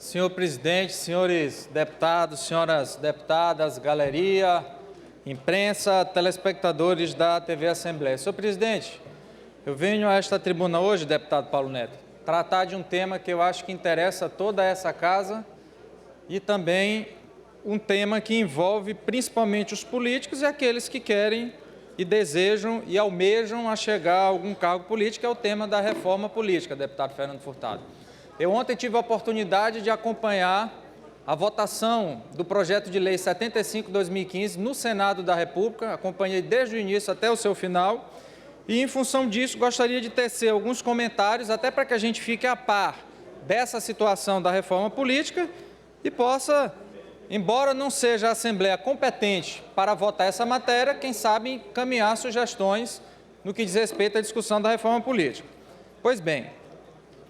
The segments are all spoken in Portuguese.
Senhor presidente, senhores deputados, senhoras deputadas, galeria, imprensa, telespectadores da TV Assembleia. Senhor presidente, eu venho a esta tribuna hoje, deputado Paulo Neto, tratar de um tema que eu acho que interessa toda essa casa e também um tema que envolve principalmente os políticos e aqueles que querem e desejam e almejam a chegar a algum cargo político, é o tema da reforma política, deputado Fernando Furtado. Eu ontem tive a oportunidade de acompanhar a votação do projeto de lei 75/2015 no Senado da República, acompanhei desde o início até o seu final, e em função disso gostaria de tecer alguns comentários, até para que a gente fique a par dessa situação da reforma política e possa, embora não seja a Assembleia competente para votar essa matéria, quem sabe encaminhar sugestões no que diz respeito à discussão da reforma política. Pois bem,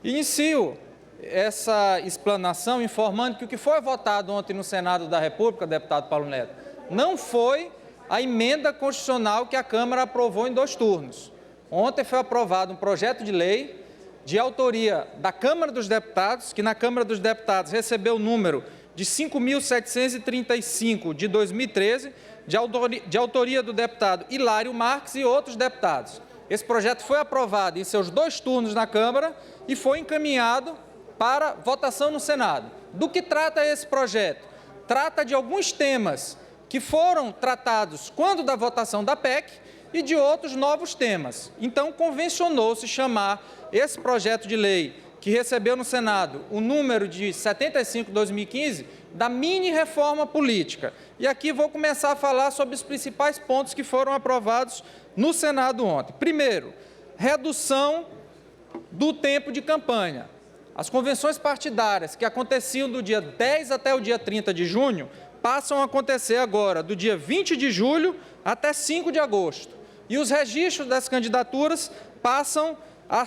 inicio essa explanação informando que o que foi votado ontem no Senado da República, deputado Paulo Neto, não foi a emenda constitucional que a Câmara aprovou em 2 turnos. Ontem foi aprovado um projeto de lei de autoria da Câmara dos Deputados, que na Câmara dos Deputados recebeu o número de 5.735 de 2013, de autoria do deputado Hilário Marques e outros deputados. Esse projeto foi aprovado em seus 2 turnos na Câmara e foi encaminhado para votação no Senado. Do que trata esse projeto? Trata de alguns temas que foram tratados quando da votação da PEC e de outros novos temas. Então, convencionou-se chamar esse projeto de lei, que recebeu no Senado o número de 75/2015, da mini-reforma política. E aqui vou começar a falar sobre os principais pontos que foram aprovados no Senado ontem. Primeiro, redução do tempo de campanha. As convenções partidárias que aconteciam do dia 10 até o dia 30 de junho passam a acontecer agora do dia 20 de julho até 5 de agosto. E os registros das candidaturas passam a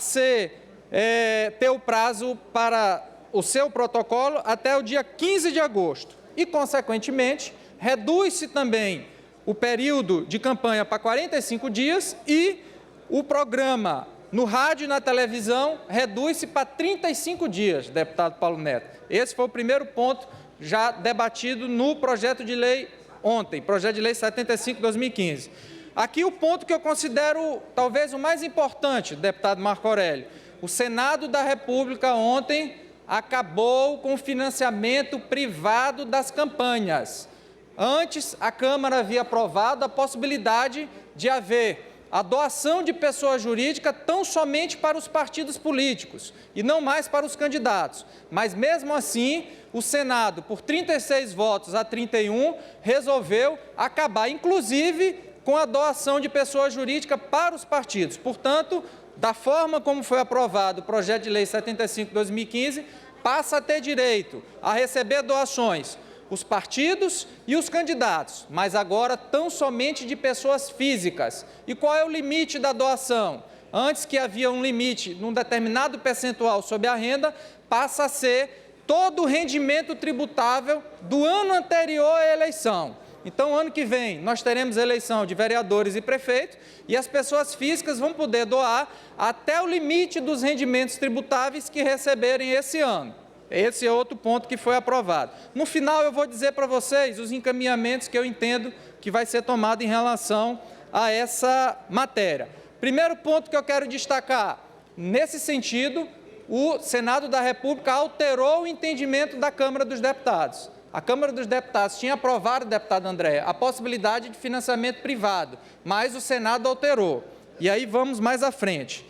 ter o prazo para o seu protocolo até o dia 15 de agosto. E, consequentemente, reduz-se também o período de campanha para 45 dias e o programa no rádio e na televisão reduz-se para 35 dias, deputado Paulo Neto. Esse foi o primeiro ponto já debatido no projeto de lei ontem, projeto de lei 75/2015. Aqui o ponto que eu considero talvez o mais importante, deputado Marco Aurélio. O Senado da República ontem acabou com o financiamento privado das campanhas. Antes, a Câmara havia aprovado a possibilidade de haver a doação de pessoa jurídica tão somente para os partidos políticos e não mais para os candidatos. Mas, mesmo assim, o Senado, por 36 votos a 31, resolveu acabar, inclusive, com a doação de pessoa jurídica para os partidos. Portanto, da forma como foi aprovado o projeto de lei 75/2015, passa a ter direito a receber doações os partidos e os candidatos, mas agora tão somente de pessoas físicas. E qual é o limite da doação? Antes que havia um limite num determinado percentual sobre a renda, passa a ser todo o rendimento tributável do ano anterior à eleição. Então, ano que vem, nós teremos eleição de vereadores e prefeitos e as pessoas físicas vão poder doar até o limite dos rendimentos tributáveis que receberem esse ano. Esse é outro ponto que foi aprovado. No final, eu vou dizer para vocês os encaminhamentos que eu entendo que vai ser tomado em relação a essa matéria. Primeiro ponto que eu quero destacar, nesse sentido, o Senado da República alterou o entendimento da Câmara dos Deputados. A Câmara dos Deputados tinha aprovado, deputado André, a possibilidade de financiamento privado, mas o Senado alterou. E aí vamos mais à frente.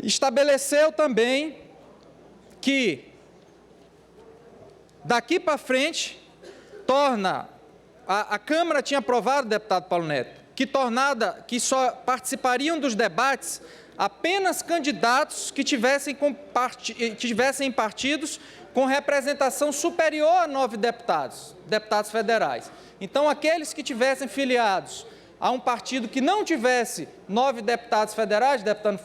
Estabeleceu também que daqui para frente, a Câmara tinha aprovado, deputado Paulo Neto, que só participariam dos debates apenas candidatos que tivessem em partidos com representação superior a 9 deputados federais. Então, aqueles que tivessem filiados a um partido que não tivesse 9 deputados federais, deputado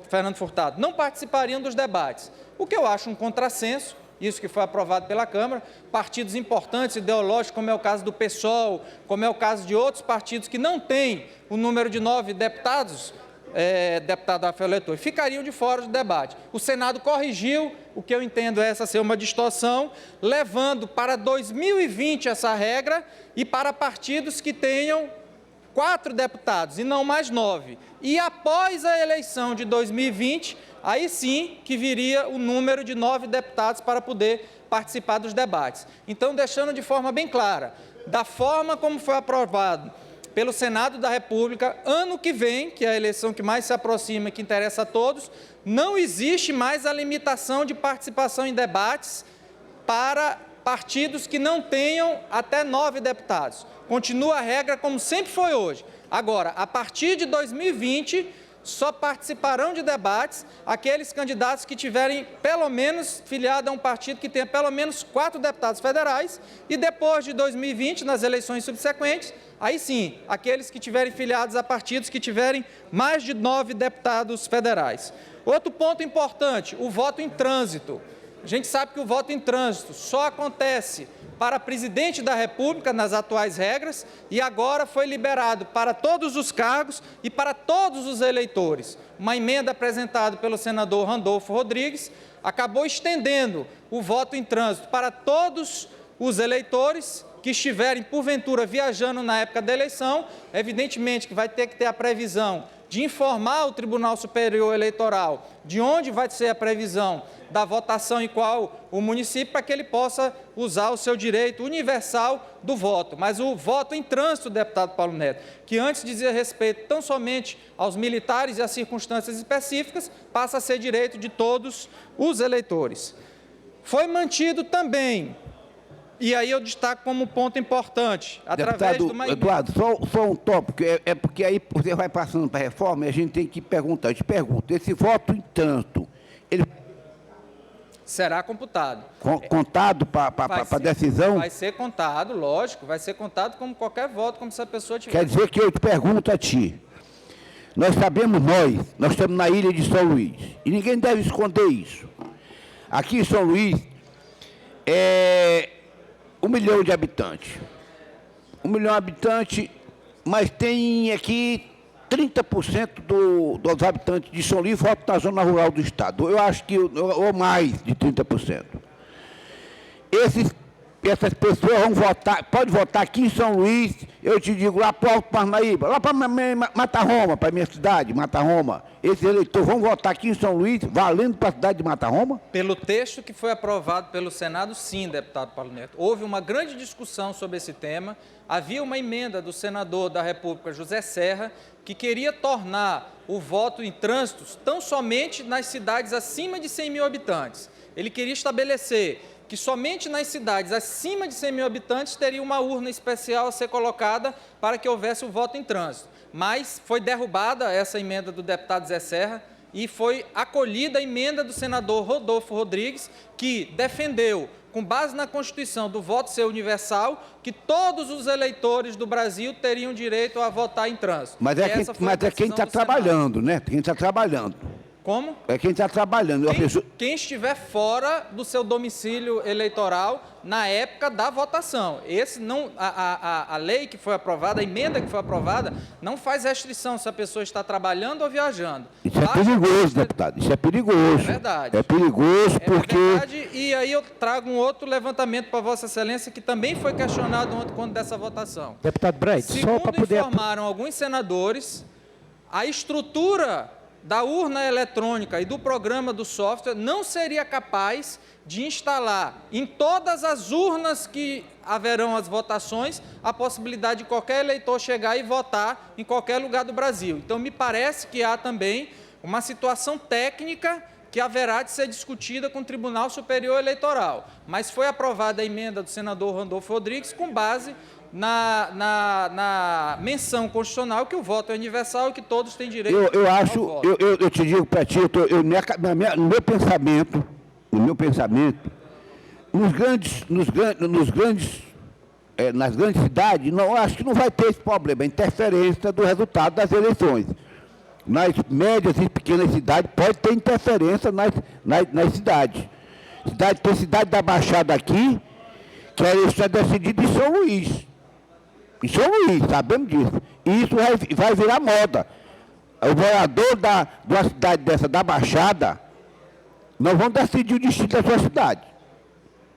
Fernando Furtado, não participariam dos debates, o que eu acho um contrassenso. Isso que foi aprovado pela Câmara, partidos importantes, ideológicos, como é o caso do PSOL, como é o caso de outros partidos que não têm o número de 9 deputados, deputado Rafael Leitão, ficariam de fora do debate. O Senado corrigiu, o que eu entendo essa ser uma distorção, levando para 2020 essa regra e para partidos que tenham 4 deputados e não mais 9. E após a eleição de 2020, aí sim que viria o número de 9 deputados para poder participar dos debates. Então, deixando de forma bem clara, da forma como foi aprovado pelo Senado da República, ano que vem, que é a eleição que mais se aproxima e que interessa a todos, não existe mais a limitação de participação em debates para partidos que não tenham até 9 deputados. Continua a regra como sempre foi hoje. Agora, a partir de 2020, só participarão de debates aqueles candidatos que tiverem pelo menos filiado a um partido que tenha pelo menos 4 deputados federais e depois de 2020, nas eleições subsequentes, aí sim, aqueles que tiverem filiados a partidos que tiverem mais de 9 deputados federais. Outro ponto importante, o voto em trânsito. A gente sabe que o voto em trânsito só acontece para presidente da República nas atuais regras e agora foi liberado para todos os cargos e para todos os eleitores. Uma emenda apresentada pelo senador Randolfo Rodrigues acabou estendendo o voto em trânsito para todos os eleitores que estiverem, porventura, viajando na época da eleição. Evidentemente que vai ter que ter a previsão de informar o Tribunal Superior Eleitoral de onde vai ser a previsão da votação em qual o município, para que ele possa usar o seu direito universal do voto. Mas o voto em trânsito, deputado Paulo Neto, que antes dizia respeito tão somente aos militares e às circunstâncias específicas, passa a ser direito de todos os eleitores. Foi mantido também, e aí eu destaco como ponto importante, através Deputado de uma... Eduardo, só um tópico, porque aí você vai passando para a reforma e a gente tem que perguntar. Eu te pergunto, esse voto em trânsito, ele será computado. Contado para a decisão? Vai ser contado, lógico, vai ser contado como qualquer voto, como se a pessoa tivesse... Quer dizer que eu te pergunto a ti, nós sabemos, nós estamos na ilha de São Luís, e ninguém deve esconder isso. Aqui em São Luís, 1 milhão de habitantes. 1 milhão de habitantes, mas tem aqui 30% dos habitantes de São Luís votam na zona rural do estado. Eu acho que, ou mais de 30%. Essas pessoas vão votar, pode votar aqui em São Luís, eu te digo, lá para o Alto Parnaíba, lá para Matarroma, para a minha cidade, Matarroma. Esses eleitores vão votar aqui em São Luís, valendo para a cidade de Matarroma? Pelo texto que foi aprovado pelo Senado, sim, deputado Paulo Neto. Houve uma grande discussão sobre esse tema. Havia uma emenda do senador da República, José Serra, que queria tornar o voto em trânsitos tão somente nas cidades acima de 100 mil habitantes. Ele queria estabelecer que somente nas cidades acima de 100 mil habitantes teria uma urna especial a ser colocada para que houvesse o voto em trânsito. Mas foi derrubada essa emenda do deputado Zé Serra e foi acolhida a emenda do senador Rodolfo Rodrigues, que defendeu, com base na Constituição, do voto ser universal, que todos os eleitores do Brasil teriam direito a votar em trânsito. Mas é quem está trabalhando, né? Quem está trabalhando. Como? É quem está trabalhando. Quem estiver fora do seu domicílio eleitoral na época da votação. A lei que foi aprovada, a emenda que foi aprovada, não faz restrição se a pessoa está trabalhando ou viajando. Isso é perigoso, deputado. Isso é perigoso. É verdade. É perigoso porque... É verdade, e aí eu trago um outro levantamento para Vossa Excelência, que também foi questionado ontem quando dessa votação. Deputado Bright, só para poder... Segundo informaram alguns senadores, a estrutura da urna eletrônica e do programa do software não seria capaz de instalar em todas as urnas que haverão as votações a possibilidade de qualquer eleitor chegar e votar em qualquer lugar do Brasil. Então, me parece que há também uma situação técnica que haverá de ser discutida com o Tribunal Superior Eleitoral. Mas foi aprovada a emenda do senador Randolfo Rodrigues com base na menção constitucional que o voto é universal e que todos têm direito ao voto. Eu te digo para ti, no meu pensamento, nas grandes cidades, não, acho que não vai ter esse problema, a interferência do resultado das eleições. Nas médias e pequenas cidades, pode ter interferência nas cidades. Tem cidade da Baixada aqui, que a eleição é decidida em São Luís. Em São Luís, sabemos disso. E isso vai virar moda. o morador de uma cidade dessa, da Baixada, não vão decidir o destino da sua cidade.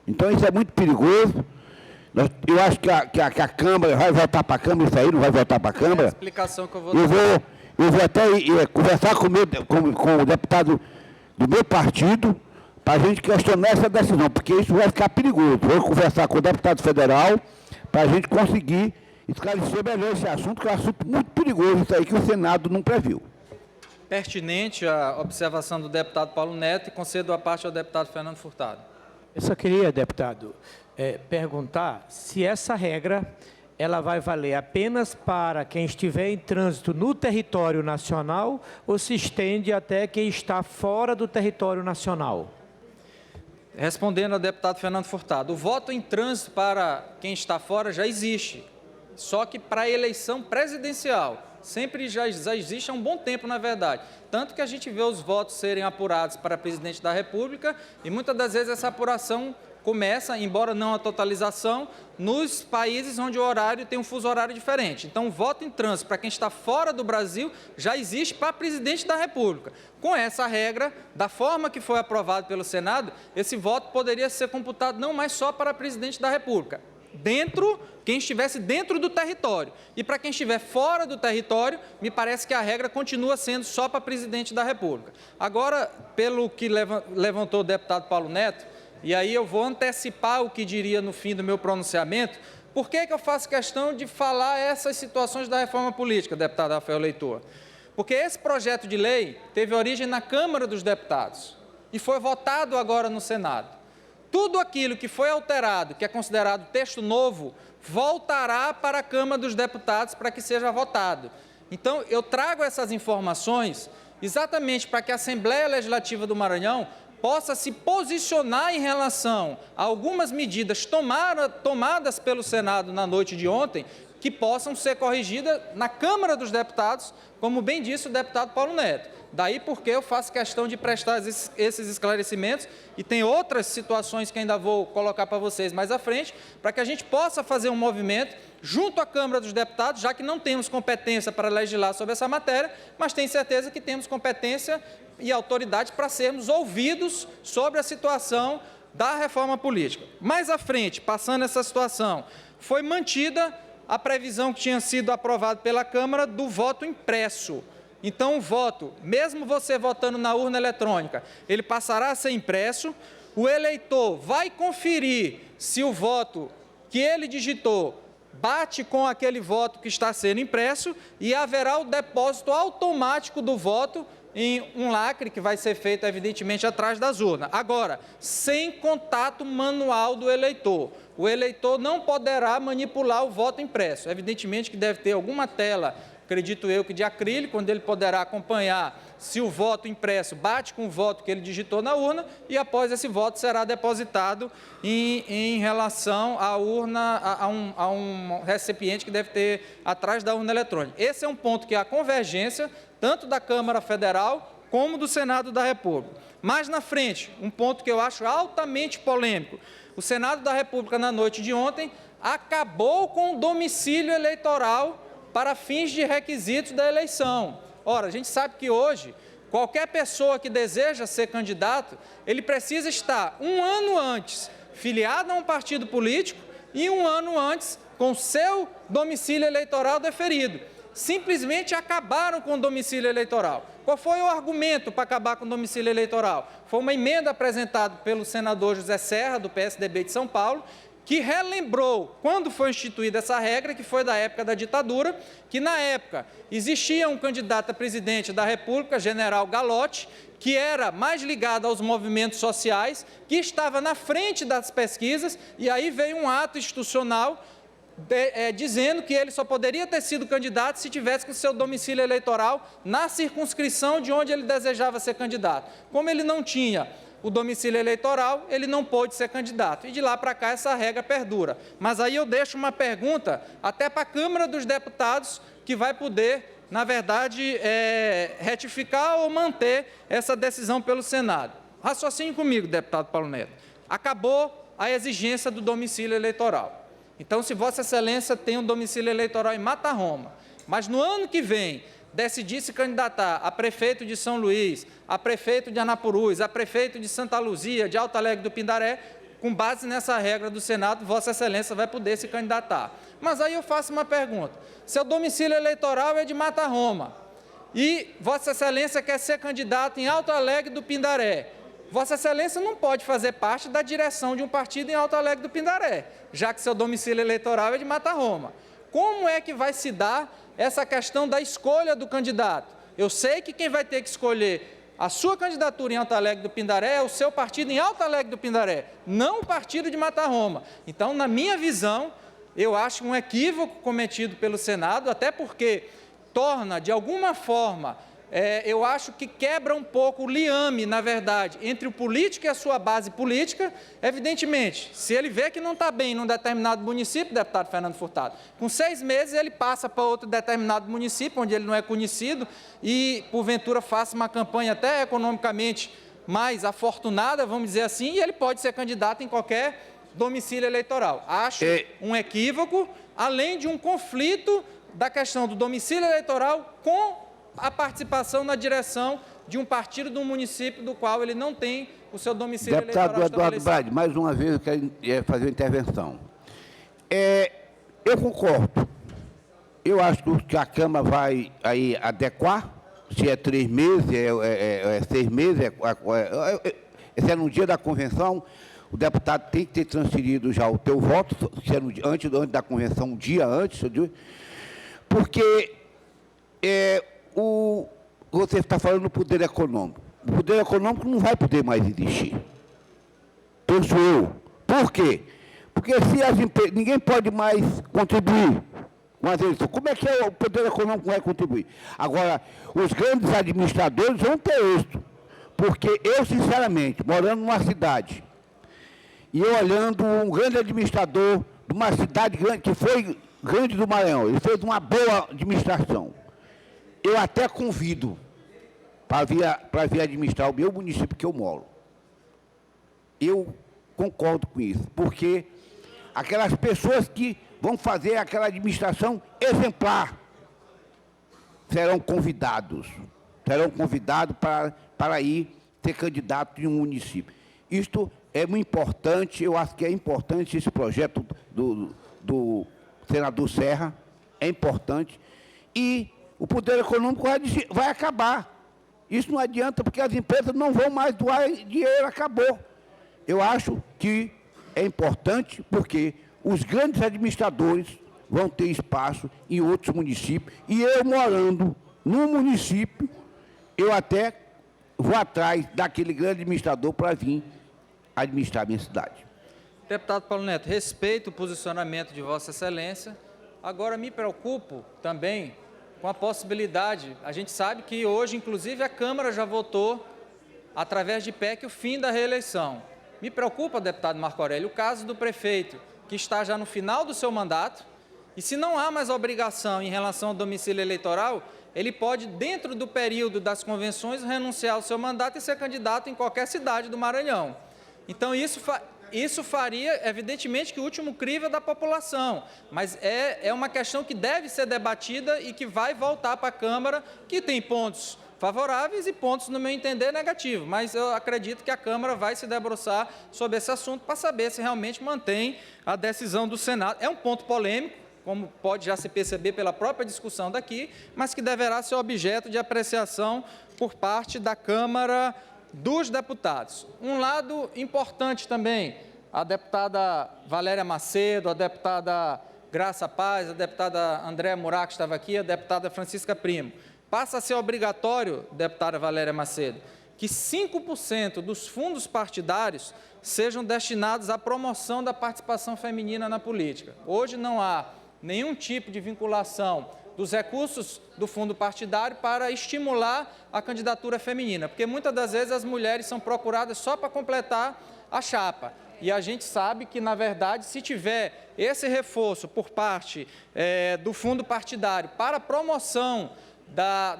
Então, isso é muito perigoso. Eu acho que a Câmara vai voltar para a Câmara, isso aí não vai voltar para a Câmara. É a explicação que eu vou dar. Eu vou até conversar com o deputado do meu partido para a gente questionar essa decisão, porque isso vai ficar perigoso. Vou conversar com o deputado federal para a gente conseguir esclarecer melhor esse assunto, que é um assunto muito perigoso, isso aí que o Senado não previu. Pertinente a observação do deputado Paulo Neto e concedo a parte ao deputado Fernando Furtado. Eu só queria, deputado, perguntar se essa regra ela vai valer apenas para quem estiver em trânsito no território nacional ou se estende até quem está fora do território nacional? Respondendo ao deputado Fernando Furtado, o voto em trânsito para quem está fora já existe, só que para a eleição presidencial, sempre já existe há um bom tempo, na verdade. Tanto que a gente vê os votos serem apurados para presidente da República e muitas das vezes essa apuração começa, embora não a totalização, nos países onde o horário tem um fuso horário diferente. Então, o voto em trânsito para quem está fora do Brasil já existe para presidente da República. Com essa regra, da forma que foi aprovado pelo Senado, esse voto poderia ser computado não mais só para presidente da República, quem estivesse dentro do território. E para quem estiver fora do território, me parece que a regra continua sendo só para presidente da República. Agora, pelo que levantou o deputado Paulo Neto, e aí eu vou antecipar o que diria no fim do meu pronunciamento, por que eu faço questão de falar essas situações da reforma política, deputado Rafael Leitor? Porque esse projeto de lei teve origem na Câmara dos Deputados e foi votado agora no Senado. Tudo aquilo que foi alterado, que é considerado texto novo, voltará para a Câmara dos Deputados para que seja votado. Então, eu trago essas informações exatamente para que a Assembleia Legislativa do Maranhão possa se posicionar em relação a algumas medidas tomadas pelo Senado na noite de ontem, que possam ser corrigidas na Câmara dos Deputados, como bem disse o deputado Paulo Neto. Daí porque eu faço questão de prestar esses esclarecimentos e tem outras situações que ainda vou colocar para vocês mais à frente, para que a gente possa fazer um movimento junto à Câmara dos Deputados, já que não temos competência para legislar sobre essa matéria, mas tenho certeza que temos competência e autoridade para sermos ouvidos sobre a situação da reforma política. Mais à frente, passando essa situação, foi mantida a previsão que tinha sido aprovada pela Câmara do voto impresso. Então, o voto, mesmo você votando na urna eletrônica, ele passará a ser impresso, o eleitor vai conferir se o voto que ele digitou bate com aquele voto que está sendo impresso e haverá o depósito automático do voto em um lacre que vai ser feito, evidentemente, atrás das urnas. Agora, sem contato manual do eleitor. O eleitor não poderá manipular o voto impresso. Evidentemente que deve ter alguma tela, acredito eu, que de acrílico, onde ele poderá acompanhar se o voto impresso bate com o voto que ele digitou na urna e após esse voto será depositado em relação à urna, a um recipiente que deve ter atrás da urna eletrônica. Esse é um ponto que há convergência tanto da Câmara Federal como do Senado da República. Mais na frente, um ponto que eu acho altamente polêmico. O Senado da República, na noite de ontem, acabou com o domicílio eleitoral para fins de requisitos da eleição. Ora, a gente sabe que hoje, qualquer pessoa que deseja ser candidato, ele precisa estar um ano antes filiado a um partido político e um ano antes com seu domicílio eleitoral deferido. Simplesmente acabaram com o domicílio eleitoral. Qual foi o argumento para acabar com o domicílio eleitoral? Foi uma emenda apresentada pelo senador José Serra, do PSDB de São Paulo, que relembrou, quando foi instituída essa regra, que foi da época da ditadura, que na época existia um candidato a presidente da República, general Galotti, que era mais ligado aos movimentos sociais, que estava na frente das pesquisas, e aí veio um ato institucional dizendo que ele só poderia ter sido candidato se tivesse com seu domicílio eleitoral na circunscrição de onde ele desejava ser candidato. Como ele não tinha o domicílio eleitoral, ele não pôde ser candidato. E de lá para cá essa regra perdura. Mas aí eu deixo uma pergunta até para a Câmara dos Deputados, que vai poder, na verdade, retificar ou manter essa decisão pelo Senado. Raciocine comigo, deputado Paulo Neto. Acabou a exigência do domicílio eleitoral. Então, se Vossa Excelência tem um domicílio eleitoral em Mata Roma, mas no ano que vem decidir se candidatar a prefeito de São Luís, a prefeito de Anapurus, a prefeito de Santa Luzia, de Alto Alegre do Pindaré, com base nessa regra do Senado, Vossa Excelência vai poder se candidatar. Mas aí eu faço uma pergunta. Seu domicílio eleitoral é de Mata Roma e Vossa Excelência quer ser candidato em Alto Alegre do Pindaré. Vossa Excelência não pode fazer parte da direção de um partido em Alto Alegre do Pindaré, já que seu domicílio eleitoral é de Mata Roma. Como é que vai se dar essa questão da escolha do candidato? Eu sei que quem vai ter que escolher a sua candidatura em Alto Alegre do Pindaré é o seu partido em Alto Alegre do Pindaré, não o partido de Mata Roma. Então, na minha visão, eu acho um equívoco cometido pelo Senado, até porque torna, de alguma forma, eu acho que quebra um pouco o liame, na verdade, entre o político e a sua base política. Evidentemente, se ele vê que não está bem num determinado município, deputado Fernando Furtado, com 6 meses ele passa para outro determinado município, onde ele não é conhecido, e, porventura, faça uma campanha até economicamente mais afortunada, vamos dizer assim, e ele pode ser candidato em qualquer domicílio eleitoral. Acho um equívoco, além de um conflito da questão do domicílio eleitoral com a participação na direção de um partido de um município do qual ele não tem o seu domicílio eleitoral estabelecido. Deputado Eduardo Brade, mais uma vez eu quero fazer uma intervenção. Eu concordo. Eu acho que a Câmara vai aí adequar, se é 3 meses, 6 meses, se é no dia da convenção, o deputado tem que ter transferido já o teu voto, se é antes da convenção, um dia antes, porque você está falando do poder econômico. O poder econômico não vai poder mais existir. Penso eu. Por quê? Porque se as empresas, ninguém pode mais contribuir com as eleições. Como é que o poder econômico vai contribuir? Agora, os grandes administradores vão ter êxito. Porque eu, sinceramente, morando numa cidade, e eu olhando um grande administrador de uma cidade grande, que foi grande do Maranhão, ele fez uma boa administração. Eu até convido para vir administrar o meu município que eu moro. Eu concordo com isso, porque aquelas pessoas que vão fazer aquela administração exemplar serão convidados para ir ser candidato em um município. Isto é muito importante, eu acho que é importante esse projeto do senador Serra, é importante, e o poder econômico vai acabar. Isso não adianta, porque as empresas não vão mais doar dinheiro, acabou. Eu acho que é importante, porque os grandes administradores vão ter espaço em outros municípios, e eu morando num município, eu até vou atrás daquele grande administrador para vir administrar a minha cidade. Deputado Paulo Neto, respeito o posicionamento de Vossa Excelência. Agora, me preocupo também com a possibilidade, a gente sabe que hoje, inclusive, a Câmara já votou, através de PEC, o fim da reeleição. Me preocupa, deputado Marco Aurélio, o caso do prefeito, que está já no final do seu mandato, e se não há mais obrigação em relação ao domicílio eleitoral, ele pode, dentro do período das convenções, renunciar ao seu mandato e ser candidato em qualquer cidade do Maranhão. Então, isso faria, evidentemente, que o último crivo é da população, mas é uma questão que deve ser debatida e que vai voltar para a Câmara, que tem pontos favoráveis e pontos, no meu entender, negativos. Mas eu acredito que a Câmara vai se debruçar sobre esse assunto para saber se realmente mantém a decisão do Senado. É um ponto polêmico, como pode já se perceber pela própria discussão daqui, mas que deverá ser objeto de apreciação por parte da Câmara dos Deputados. Um lado importante também, a deputada Valéria Macedo, a deputada Graça Paz, a deputada Andréa Murat, que estava aqui, a deputada Francisca Primo. Passa a ser obrigatório, deputada Valéria Macedo, que 5% dos fundos partidários sejam destinados à promoção da participação feminina na política. Hoje não há nenhum tipo de vinculação dos recursos do fundo partidário para estimular a candidatura feminina, porque muitas das vezes as mulheres são procuradas só para completar a chapa. E a gente sabe que, na verdade, se tiver esse reforço por parte do fundo partidário para a promoção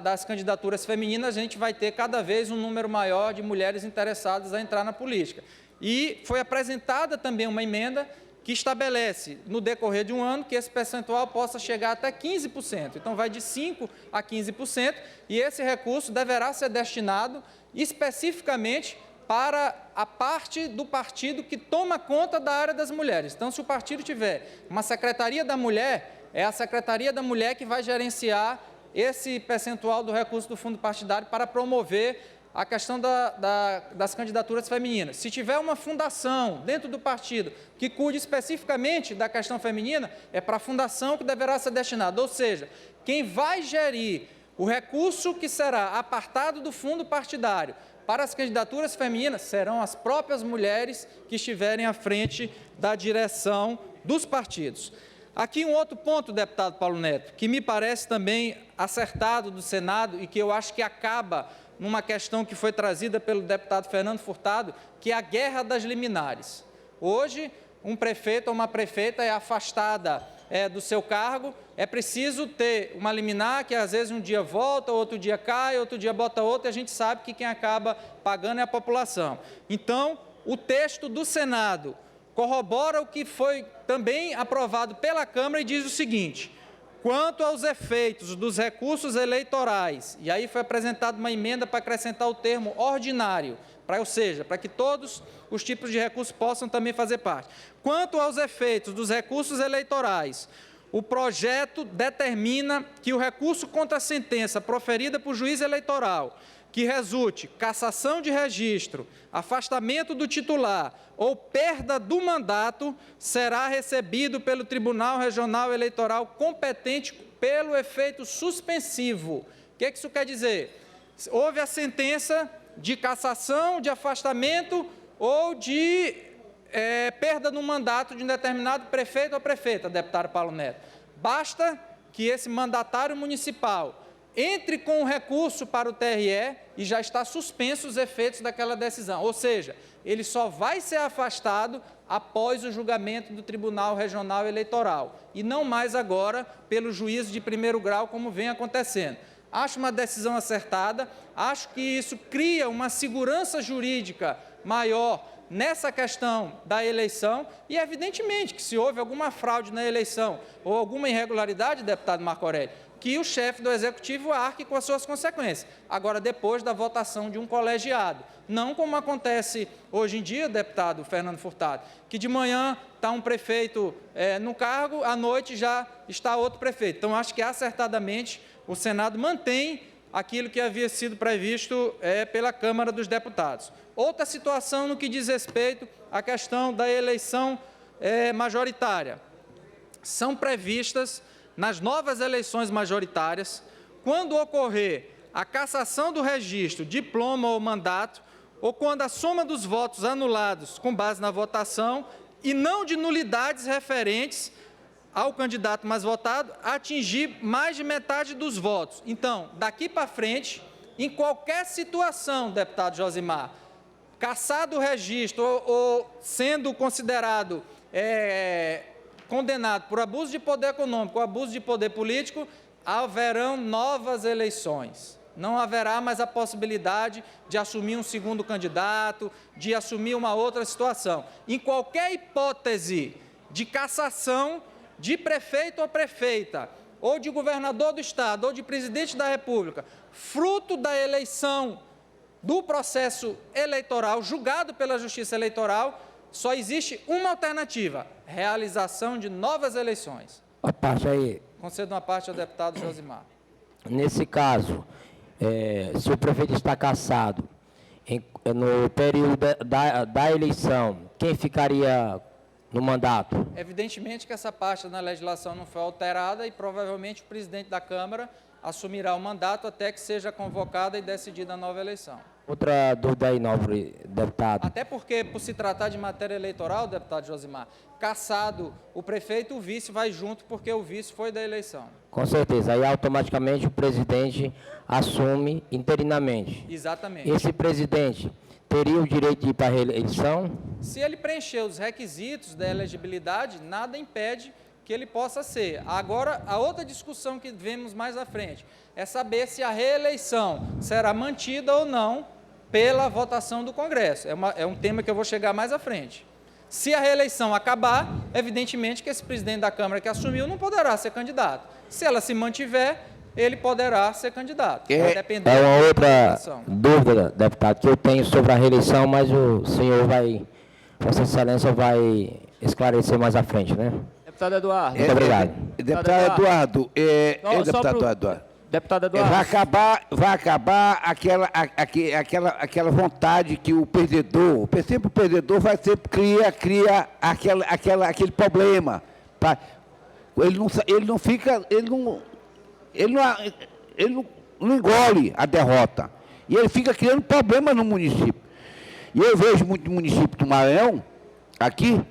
das candidaturas femininas, a gente vai ter cada vez um número maior de mulheres interessadas a entrar na política. E foi apresentada também uma emenda que estabelece, no decorrer de um ano, que esse percentual possa chegar até 15%. Então, vai de 5% a 15%, e esse recurso deverá ser destinado especificamente para a parte do partido que toma conta da área das mulheres. Então, se o partido tiver uma Secretaria da Mulher, é a Secretaria da Mulher que vai gerenciar esse percentual do recurso do fundo partidário para promover a questão das candidaturas femininas. Se tiver uma fundação dentro do partido que cuide especificamente da questão feminina, é para a fundação que deverá ser destinado. Ou seja, quem vai gerir o recurso que será apartado do fundo partidário para as candidaturas femininas serão as próprias mulheres que estiverem à frente da direção dos partidos. Aqui um outro ponto, deputado Paulo Neto, que me parece também acertado do Senado e que eu acho que acaba numa questão que foi trazida pelo deputado Fernando Furtado, que é a guerra das liminares. Hoje, um prefeito ou uma prefeita é afastada do seu cargo, é preciso ter uma liminar que às vezes um dia volta, outro dia cai, outro dia bota outra, e a gente sabe que quem acaba pagando é a população. Então, o texto do Senado corrobora o que foi também aprovado pela Câmara e diz o seguinte: quanto aos efeitos dos recursos eleitorais, e aí foi apresentada uma emenda para acrescentar o termo ordinário, ou seja, para que todos os tipos de recursos possam também fazer parte. Quanto aos efeitos dos recursos eleitorais, o projeto determina que o recurso contra a sentença proferida por juiz eleitoral, que resulte cassação de registro, afastamento do titular ou perda do mandato, será recebido pelo Tribunal Regional Eleitoral competente pelo efeito suspensivo. O que isso quer dizer? Houve a sentença de cassação, de afastamento ou de perda no mandato de um determinado prefeito ou prefeita, deputado Paulo Neto. Basta que esse mandatário municipal entre com o recurso para o TRE e já está suspenso os efeitos daquela decisão. Ou seja, ele só vai ser afastado após o julgamento do Tribunal Regional Eleitoral e não mais agora pelo juízo de primeiro grau, como vem acontecendo. Acho uma decisão acertada, acho que isso cria uma segurança jurídica maior nessa questão da eleição e, evidentemente, que se houve alguma fraude na eleição ou alguma irregularidade, deputado Marco Aurélio, que o chefe do Executivo arque com as suas consequências. Agora, depois da votação de um colegiado. Não como acontece hoje em dia, deputado Fernando Furtado, que de manhã está um prefeito no cargo, à noite já está outro prefeito. Então, acho que acertadamente o Senado mantém aquilo que havia sido previsto pela Câmara dos Deputados. Outra situação no que diz respeito à questão da eleição majoritária. São previstas nas novas eleições majoritárias, quando ocorrer a cassação do registro, diploma ou mandato, ou quando a soma dos votos anulados com base na votação e não de nulidades referentes ao candidato mais votado, atingir mais de metade dos votos. Então, daqui para frente, em qualquer situação, deputado Josimar, cassado o registro ou sendo considerado condenado por abuso de poder econômico ou abuso de poder político, haverão novas eleições. Não haverá mais a possibilidade de assumir um segundo candidato, de assumir uma outra situação. Em qualquer hipótese de cassação de prefeito ou prefeita, ou de governador do Estado, ou de presidente da República, fruto da eleição do processo eleitoral, julgado pela Justiça Eleitoral, só existe uma alternativa: realização de novas eleições. A parte aí. Concedo uma parte ao deputado Josimar. Nesse caso, se o prefeito está cassado, no período da eleição, quem ficaria no mandato? Evidentemente que essa parte da legislação não foi alterada e provavelmente o presidente da Câmara assumirá o mandato até que seja convocada e decidida a nova eleição. Outra dúvida aí, nobre deputado. Até porque, por se tratar de matéria eleitoral, deputado Josimar, cassado o prefeito, o vice vai junto, porque o vice foi da eleição. Com certeza. Aí, automaticamente, o presidente assume interinamente. Exatamente. Esse presidente teria o direito de ir para a reeleição? Se ele preencher os requisitos da elegibilidade, nada impede que ele possa ser. Agora, a outra discussão que vemos mais à frente é saber se a reeleição será mantida ou não pela votação do Congresso. É um tema que eu vou chegar mais à frente. Se a reeleição acabar, evidentemente que esse presidente da Câmara que assumiu não poderá ser candidato. Se ela se mantiver, ele poderá ser candidato. Vai depender É uma da outra eleição. dúvida, deputado, que eu tenho sobre a reeleição, mas o senhor vai, Vossa Excelência vai esclarecer mais à frente, né? Deputado Eduardo. Muito obrigado. Deputado Eduardo, deputado Eduardo. Deputado Eduardo. Vai acabar aquela vontade que o perdedor, sempre o perdedor vai sempre cria aquele problema. Ele não engole a derrota. E ele fica criando problema no município. E eu vejo muito município do Maranhão, aqui,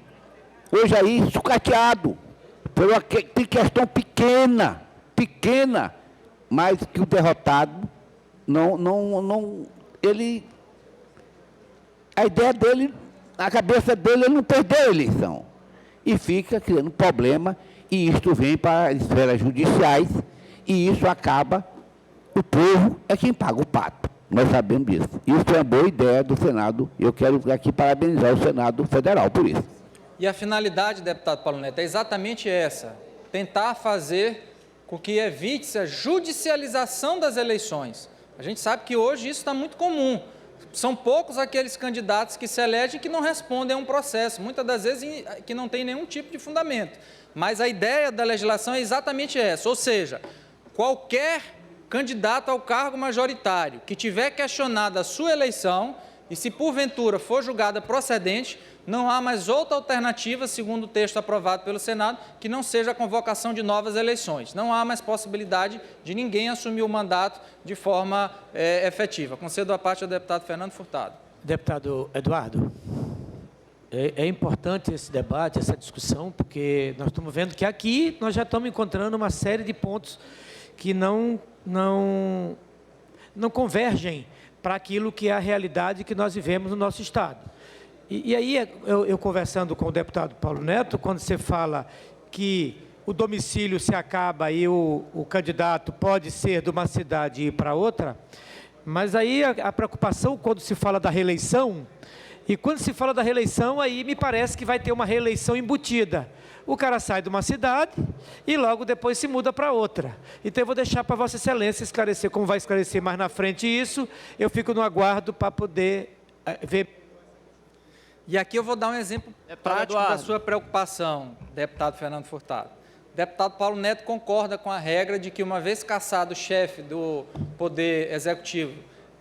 hoje aí, sucateado. Tem questão pequena, mas que o derrotado a ideia dele, a cabeça dele, ele não perdeu a eleição. E fica criando problema, e isto vem para as esferas judiciais, e isso acaba, o povo é quem paga o pato. Nós sabemos disso. Isso é uma boa ideia do Senado. Eu quero aqui parabenizar o Senado Federal por isso. E a finalidade, deputado Paulo Neto, é exatamente essa: tentar fazer com que evite-se a judicialização das eleições. A gente sabe que hoje isso está muito comum. São poucos aqueles candidatos que se elegem que não respondem a um processo, muitas das vezes que não tem nenhum tipo de fundamento. Mas a ideia da legislação é exatamente essa, ou seja, qualquer candidato ao cargo majoritário que tiver questionado a sua eleição e se porventura for julgada procedente, não há mais outra alternativa, segundo o texto aprovado pelo Senado, que não seja a convocação de novas eleições. Não há mais possibilidade de ninguém assumir o mandato de forma efetiva. Concedo a parte ao deputado Fernando Furtado. Deputado Eduardo, é importante esse debate, essa discussão, porque nós estamos vendo que aqui nós já estamos encontrando uma série de pontos que não convergem para aquilo que é a realidade que nós vivemos no nosso Estado. E aí, eu conversando com o deputado Paulo Neto, quando você fala que o domicílio se acaba e o candidato pode ser de uma cidade e ir para outra, mas aí a preocupação quando se fala da reeleição, e quando se fala da reeleição, aí me parece que vai ter uma reeleição embutida. O cara sai de uma cidade e logo depois se muda para outra. Então eu vou deixar para Vossa Excelência esclarecer, como vai esclarecer mais na frente isso, eu fico no aguardo para poder ver. E aqui eu vou dar um exemplo prático da sua preocupação, deputado Fernando Furtado. O deputado Paulo Neto concorda com a regra de que, uma vez cassado o chefe do Poder Executivo,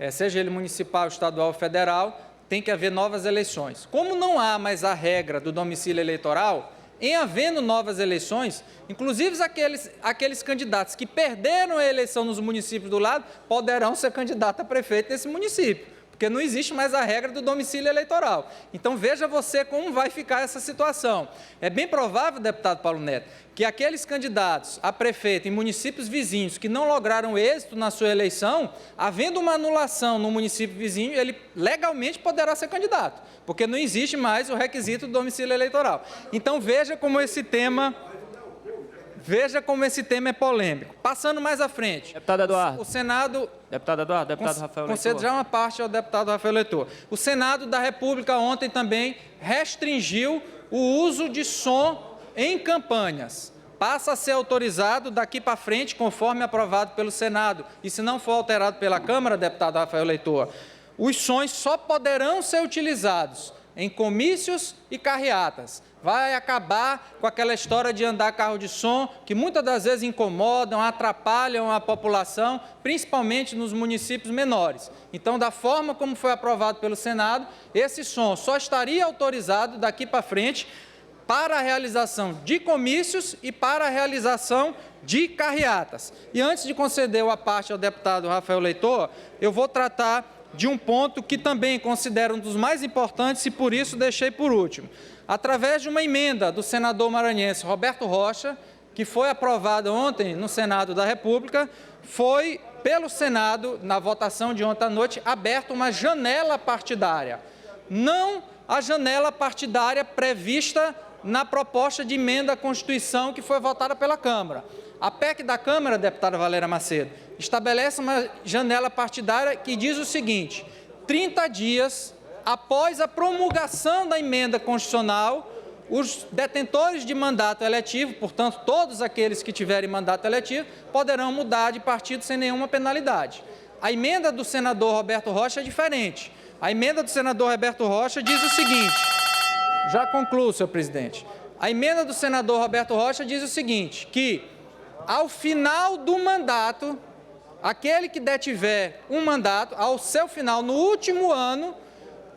seja ele municipal, estadual ou federal, tem que haver novas eleições. Como não há mais a regra do domicílio eleitoral, em havendo novas eleições, inclusive aqueles candidatos que perderam a eleição nos municípios do lado, poderão ser candidatos a prefeito nesse município, porque não existe mais a regra do domicílio eleitoral. Então, veja você como vai ficar essa situação. É bem provável, deputado Paulo Neto, que aqueles candidatos a prefeito em municípios vizinhos que não lograram êxito na sua eleição, havendo uma anulação no município vizinho, ele legalmente poderá ser candidato, porque não existe mais o requisito do domicílio eleitoral. Então, veja como esse tema é polêmico. Passando mais à frente. Deputado Eduardo. O Senado... Deputado Eduardo, deputado Rafael Leitor. Concedo já uma parte ao deputado Rafael Leitor. O Senado da República ontem também restringiu o uso de som em campanhas. Passa a ser autorizado daqui para frente, conforme aprovado pelo Senado. E se não for alterado pela Câmara, deputado Rafael Leitor, os sons só poderão ser utilizados em comícios e carreatas. Vai acabar com aquela história de andar carro de som, que muitas das vezes incomodam, atrapalham a população, principalmente nos municípios menores. Então, da forma como foi aprovado pelo Senado, esse som só estaria autorizado daqui para frente para a realização de comícios e para a realização de carreatas. E antes de conceder a parte ao deputado Rafael Leitor, eu vou tratar de um ponto que também considero um dos mais importantes e por isso deixei por último. Através de uma emenda do senador maranhense Roberto Rocha, que foi aprovada ontem no Senado da República, foi, pelo Senado, na votação de ontem à noite, aberta uma janela partidária. Não a janela partidária prevista na proposta de emenda à Constituição que foi votada pela Câmara. A PEC da Câmara, deputada Valéria Macedo, estabelece uma janela partidária que diz o seguinte: 30 dias após a promulgação da emenda constitucional, os detentores de mandato eletivo, portanto, todos aqueles que tiverem mandato eletivo, poderão mudar de partido sem nenhuma penalidade. A emenda do senador Roberto Rocha é diferente. A emenda do senador Roberto Rocha diz o seguinte, já concluo, senhor presidente. A emenda do senador Roberto Rocha diz o seguinte, que ao final do mandato, aquele que detiver um mandato, ao seu final, no último ano,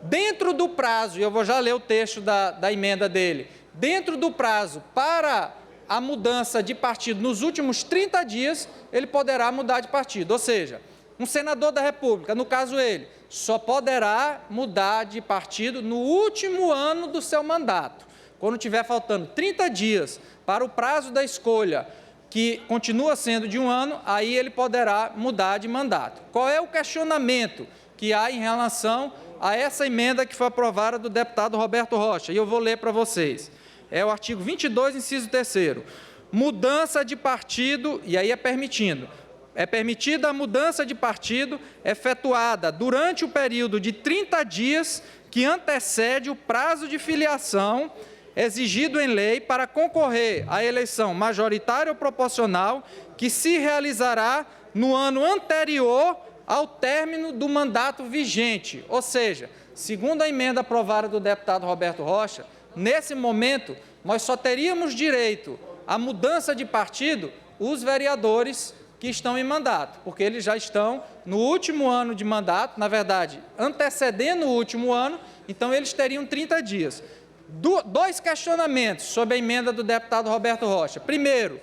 dentro do prazo, e eu vou já ler o texto da emenda dele, dentro do prazo para a mudança de partido nos últimos 30 dias, ele poderá mudar de partido. Ou seja, um senador da República, no caso ele, só poderá mudar de partido no último ano do seu mandato. Quando tiver faltando 30 dias para o prazo da escolha, que continua sendo de um ano, aí ele poderá mudar de mandato. Qual é o questionamento que há em relação a essa emenda que foi aprovada do deputado Roberto Rocha? E eu vou ler para vocês. É o artigo 22, inciso 3º. Mudança de partido, e aí é permitida a mudança de partido efetuada durante o período de 30 dias que antecede o prazo de filiação exigido em lei para concorrer à eleição majoritária ou proporcional que se realizará no ano anterior ao término do mandato vigente. Ou seja, segundo a emenda aprovada do deputado Roberto Rocha, nesse momento, nós só teríamos direito à mudança de partido os vereadores que estão em mandato, porque eles já estão no último ano de mandato, na verdade, antecedendo o último ano, então eles teriam 30 dias. Dois questionamentos sobre a emenda do deputado Roberto Rocha. Primeiro,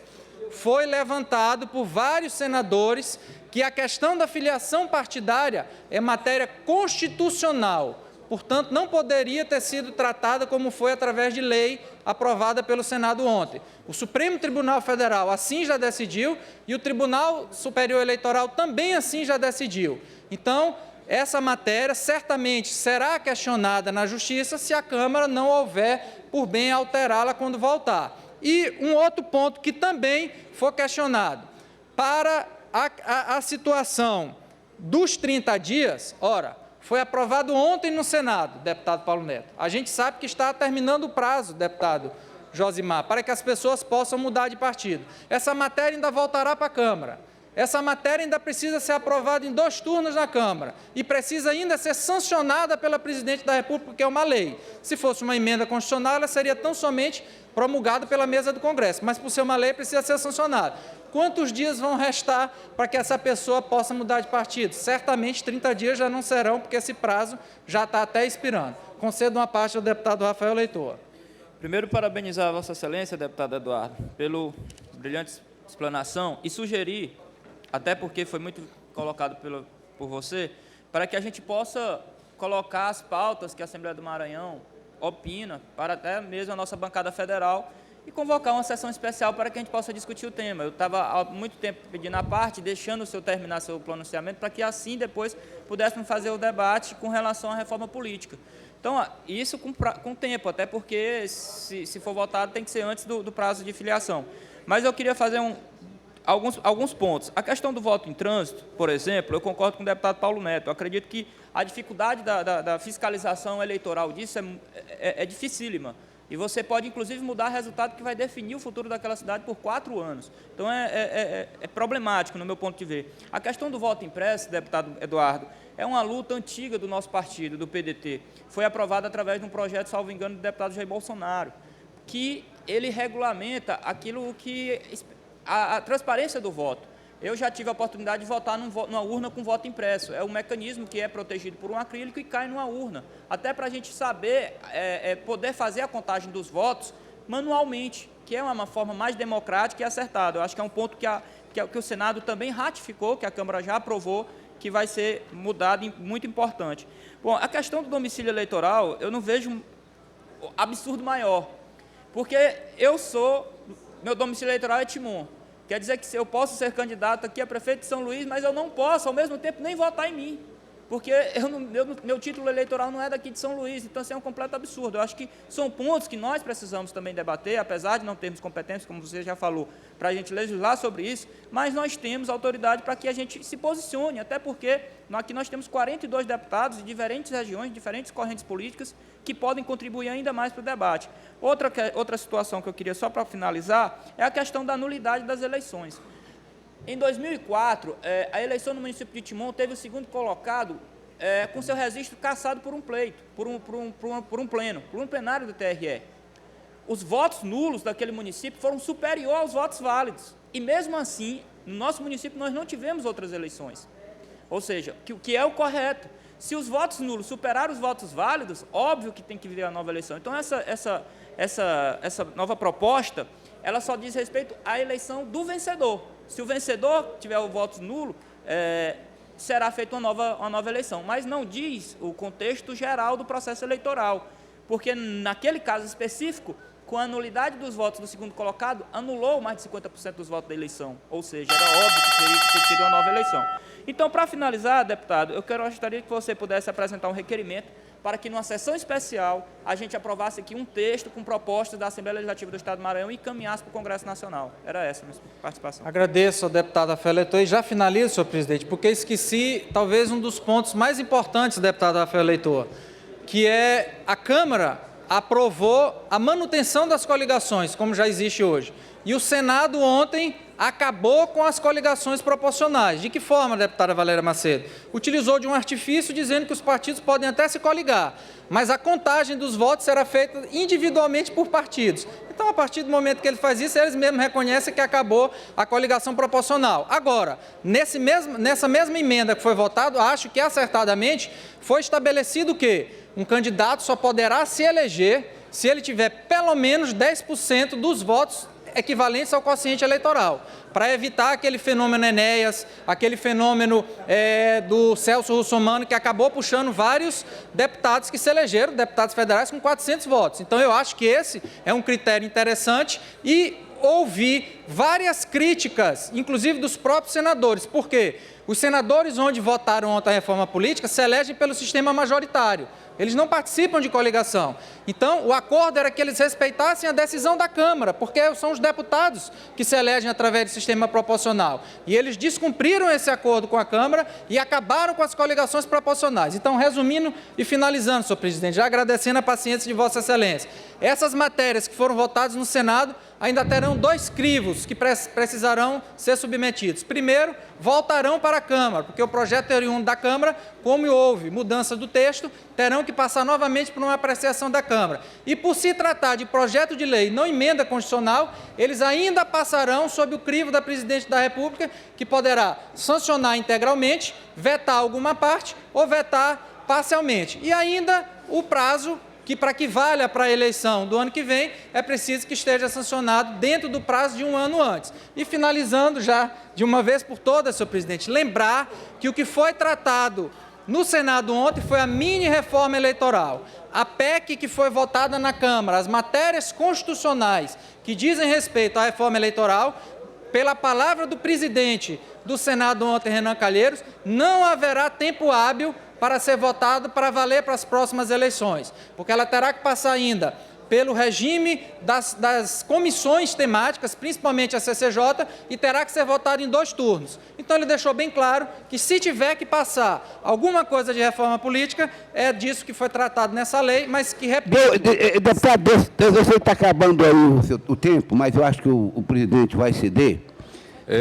foi levantado por vários senadores que a questão da filiação partidária é matéria constitucional, portanto, não poderia ter sido tratada como foi através de lei aprovada pelo Senado ontem. O Supremo Tribunal Federal assim já decidiu e o Tribunal Superior Eleitoral também assim já decidiu. Então, essa matéria certamente será questionada na Justiça se a Câmara não houver por bem alterá-la quando voltar. E um outro ponto que também foi questionado, para a situação dos 30 dias, ora, foi aprovado ontem no Senado, deputado Paulo Neto. A gente sabe que está terminando o prazo, deputado Josimar, para que as pessoas possam mudar de partido. Essa matéria ainda voltará para a Câmara. Essa matéria ainda precisa ser aprovada em 2 turnos na Câmara e precisa ainda ser sancionada pela Presidente da República, porque é uma lei. Se fosse uma emenda constitucional, ela seria tão somente promulgada pela mesa do Congresso, mas por ser uma lei precisa ser sancionada. Quantos dias vão restar para que essa pessoa possa mudar de partido? Certamente 30 dias já não serão, porque esse prazo já está até expirando. Concedo uma parte ao deputado Rafael Leitor. Primeiro, parabenizar a Vossa Excelência, deputado Eduardo, pela brilhante explanação e sugerir, até porque foi muito colocado por você, para que a gente possa colocar as pautas que a Assembleia do Maranhão opina, para até mesmo a nossa bancada federal, e convocar uma sessão especial para que a gente possa discutir o tema. Eu estava há muito tempo pedindo a parte, deixando o senhor terminar seu pronunciamento, para que assim depois pudéssemos fazer o debate com relação à reforma política. Então, isso com tempo, até porque, se for votado, tem que ser antes do prazo de filiação. Mas eu queria fazer alguns pontos. A questão do voto em trânsito, por exemplo, eu concordo com o deputado Paulo Neto. Eu acredito que a dificuldade da fiscalização eleitoral disso é dificílima. E você pode, inclusive, mudar o resultado que vai definir o futuro daquela cidade por 4 anos. Então, é problemático, no meu ponto de ver. A questão do voto impresso, deputado Eduardo, é uma luta antiga do nosso partido, do PDT. Foi aprovada através de um projeto, salvo engano, do deputado Jair Bolsonaro, que ele regulamenta aquilo que... a transparência do voto. Eu já tive a oportunidade de votar numa urna com voto impresso. É um mecanismo que é protegido por um acrílico e cai numa urna. Até para a gente saber, poder fazer a contagem dos votos manualmente, que é uma forma mais democrática e acertada. Eu acho que é um ponto que o Senado também ratificou, que a Câmara já aprovou, que vai ser mudado, muito importante. Bom, a questão do domicílio eleitoral, eu não vejo um absurdo maior, porque meu domicílio eleitoral é Timon. Quer dizer que eu posso ser candidato aqui a prefeito de São Luís, mas eu não posso, ao mesmo tempo, nem votar em mim, porque meu título eleitoral não é daqui de São Luís, então, assim, é um completo absurdo. Eu acho que são pontos que nós precisamos também debater, apesar de não termos competência, como você já falou, para a gente legislar sobre isso, mas nós temos autoridade para que a gente se posicione, até porque aqui nós temos 42 deputados de diferentes regiões, diferentes correntes políticas, que podem contribuir ainda mais para o debate. Outra situação que eu queria, só para finalizar, é a questão da nulidade das eleições. Em 2004, a eleição no município de Timon teve o segundo colocado com seu registro cassado por um pleito, por um plenário do TRE. Os votos nulos daquele município foram superiores aos votos válidos. E, mesmo assim, no nosso município, nós não tivemos outras eleições. Ou seja, o que é o correto. Se os votos nulos superaram os votos válidos, óbvio que tem que vir a nova eleição. Então, essa nova proposta, ela só diz respeito à eleição do vencedor. Se o vencedor tiver o voto nulo, será feita uma nova eleição. Mas não diz o contexto geral do processo eleitoral, porque naquele caso específico, com a nulidade dos votos do segundo colocado, anulou mais de 50% dos votos da eleição. Ou seja, era óbvio que teria que ter tido uma nova eleição. Então, para finalizar, deputado, eu gostaria que você pudesse apresentar um requerimento para que, numa sessão especial, a gente aprovasse aqui um texto com propostas da Assembleia Legislativa do Estado do Maranhão e encaminhasse para o Congresso Nacional. Era essa a minha participação. Agradeço ao deputado Rafael Leitor e já finalizo, senhor presidente, porque esqueci talvez um dos pontos mais importantes, deputado Rafael Leitor, que é a Câmara aprovou a manutenção das coligações, como já existe hoje. E o Senado ontem acabou com as coligações proporcionais. De que forma, deputada Valéria Macedo? Utilizou de um artifício dizendo que os partidos podem até se coligar, mas a contagem dos votos será feita individualmente por partidos. Então, a partir do momento que ele faz isso, eles mesmos reconhecem que acabou a coligação proporcional. Agora, nessa mesma emenda que foi votada, acho que acertadamente foi estabelecido que um candidato só poderá se eleger se ele tiver pelo menos 10% dos votos equivalentes ao quociente eleitoral, para evitar aquele fenômeno Enéas, aquele fenômeno do Celso Russomano, que acabou puxando vários deputados que se elegeram, deputados federais, com 400 votos. Então, eu acho que esse é um critério interessante e ouvi várias críticas, inclusive dos próprios senadores. Por quê? Os senadores onde votaram ontem a reforma política se elegem pelo sistema majoritário. Eles não participam de coligação. Então, o acordo era que eles respeitassem a decisão da Câmara, porque são os deputados que se elegem através do sistema proporcional. E eles descumpriram esse acordo com a Câmara e acabaram com as coligações proporcionais. Então, resumindo e finalizando, senhor presidente, já agradecendo a paciência de Vossa Excelência, essas matérias que foram votadas no Senado ainda terão 2 crivos que precisarão ser submetidos. Primeiro, voltarão para a Câmara, porque o projeto oriundo da Câmara, como houve mudança do texto, terão que passar novamente por uma apreciação da Câmara. E por se tratar de projeto de lei, não emenda constitucional, eles ainda passarão sob o crivo da Presidente da República, que poderá sancionar integralmente, vetar alguma parte ou vetar parcialmente. E ainda o prazo que, para que valha para a eleição do ano que vem, é preciso que esteja sancionado dentro do prazo de 1 ano antes. E finalizando já, de uma vez por todas, senhor presidente, lembrar que o que foi tratado no Senado ontem foi a mini-reforma eleitoral. A PEC que foi votada na Câmara, as matérias constitucionais que dizem respeito à reforma eleitoral, pela palavra do presidente do Senado ontem, Renan Calheiros, não haverá tempo hábil para ser votado para valer para as próximas eleições, porque ela terá que passar ainda pelo regime das comissões temáticas, principalmente a CCJ, e terá que ser votado em 2 turnos. Então, ele deixou bem claro que, se tiver que passar alguma coisa de reforma política, é disso que foi tratado nessa lei, mas que, repito... Deputado, eu sei que está acabando aí o tempo, mas eu acho que o presidente vai ceder.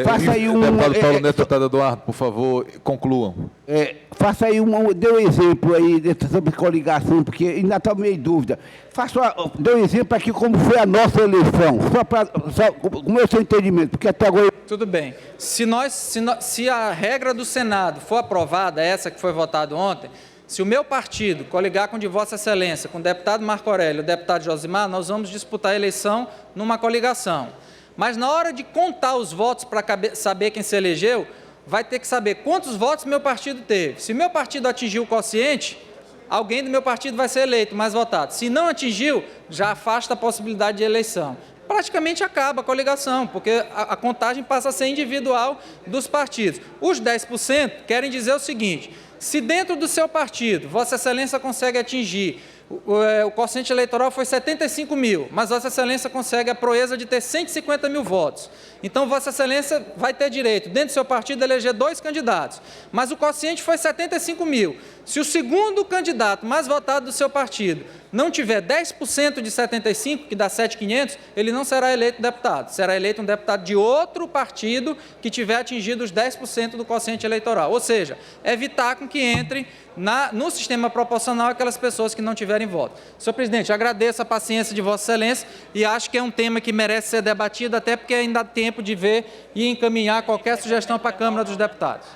Faça aí deputado Paulo Neto, deputado Eduardo, por favor, concluam. Faça aí dê um exemplo aí sobre coligação, porque ainda está meio dúvida. Dê um exemplo aqui como foi a nossa eleição, só com o meu entendimento, porque até agora... Tudo bem. Se a regra do Senado for aprovada, essa que foi votada ontem, se o meu partido coligar com de Vossa Excelência, com o deputado Marco Aurélio e o deputado Josimar, nós vamos disputar a eleição numa coligação. Mas na hora de contar os votos para saber quem se elegeu, vai ter que saber quantos votos meu partido teve. Se meu partido atingiu o quociente, alguém do meu partido vai ser eleito, mais votado. Se não atingiu, já afasta a possibilidade de eleição. praticamente acaba a coligação, porque a contagem passa a ser individual dos partidos. Os 10% querem dizer o seguinte: se dentro do seu partido Vossa Excelência consegue atingir, o quociente eleitoral foi 75 mil, mas Vossa Excelência consegue a proeza de ter 150 mil votos. Então, Vossa Excelência vai ter direito, dentro do seu partido, de eleger 2 candidatos, mas o quociente foi 75 mil. Se o segundo candidato mais votado do seu partido não tiver 10% de 75, que dá 7.500, ele não será eleito deputado. Será eleito um deputado de outro partido que tiver atingido os 10% do quociente eleitoral. Ou seja, evitar com que entre no sistema proporcional aquelas pessoas que não tiverem voto. Senhor presidente, agradeço a paciência de Vossa Excelência e acho que é um tema que merece ser debatido, até porque ainda há tempo de ver e encaminhar qualquer sugestão para a Câmara dos Deputados.